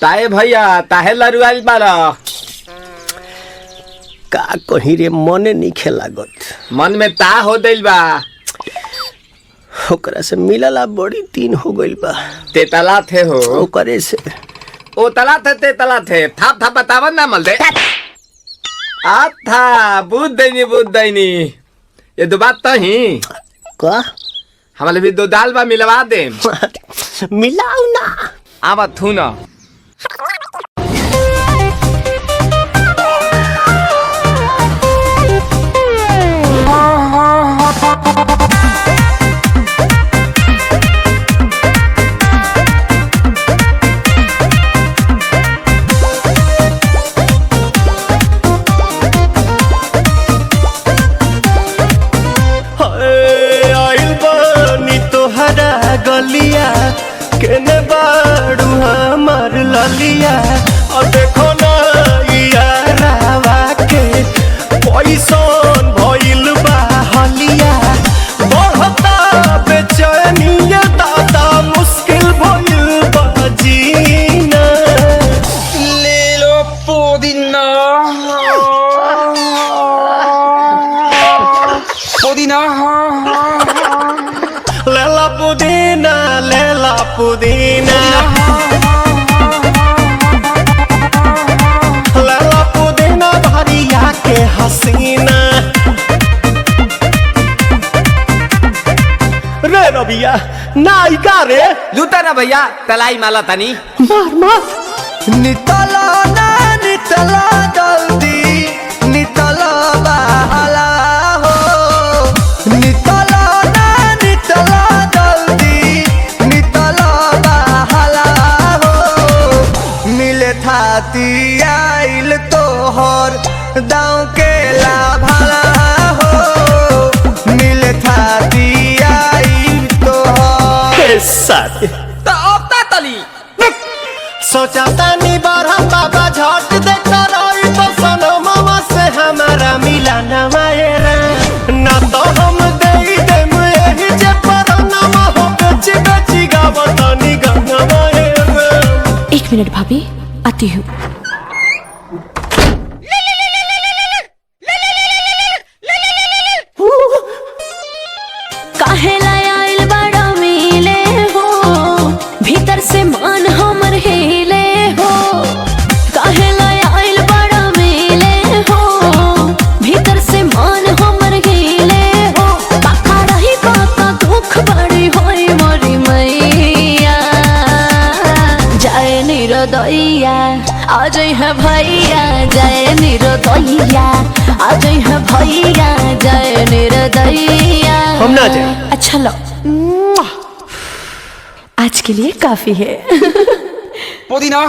ताए भैया ताहे लरुआल बारा का कहीं रे मने नहीं लागत। मन में ता हो दिल बा ओकरा से मिलला बड़ी दिन हो गइल बा। ते तला थे हो ओकरे से ओ तला थे ते तला थे थाप थाप बतावन ना मल दे आ था बुद्ध दैनी ये दो बात तो ही का हमारे भी दो दाल बा मिलवा दे मिलाऊ ना आवा थू ना गलिया केने बाड़ू हमार ललिया और देखो ना यारावा के पैसन भइल बा हलिया बढ़ता बेचैनिया दादा मुश्किल भइल बा जीना ले लो पुदीना पुदीना लेला पुदीना लेला पुदीना लेला पुदीना भरिया के हसीना रे रबिया नायिका रे लूटा ना भैया तलाई माला तनी मार मार नितला ना नितला जल्दी नितला बाला हो नितला थाती आइल तोहर दाँव के लाभाला हो मिले थाती आइल तोहर साथी तो अब ता तली सोचा तानी बारह बाबा झट देखता रही तो सनमवा से हमारा मिला न मायरा ना तो हम दे देम यही जे परनमा हो बेची बेची गावतनी गंगा मायरा। 1 मिनट भाभी आती हूँ। काहे लायल बड़ा मिले हो भीतर से मान हमर हिले हो काहे लायल बड़ा मिले हो भीतर से मान हमर हिले हो बाका रही बाका दुख बड़ी होई मोरी मैया जाए निरदैया आज है भैया जय निरदैया आज है भैया जय निरदैया हम ना जाए। अच्छा लो आज के लिए काफी है पुदीना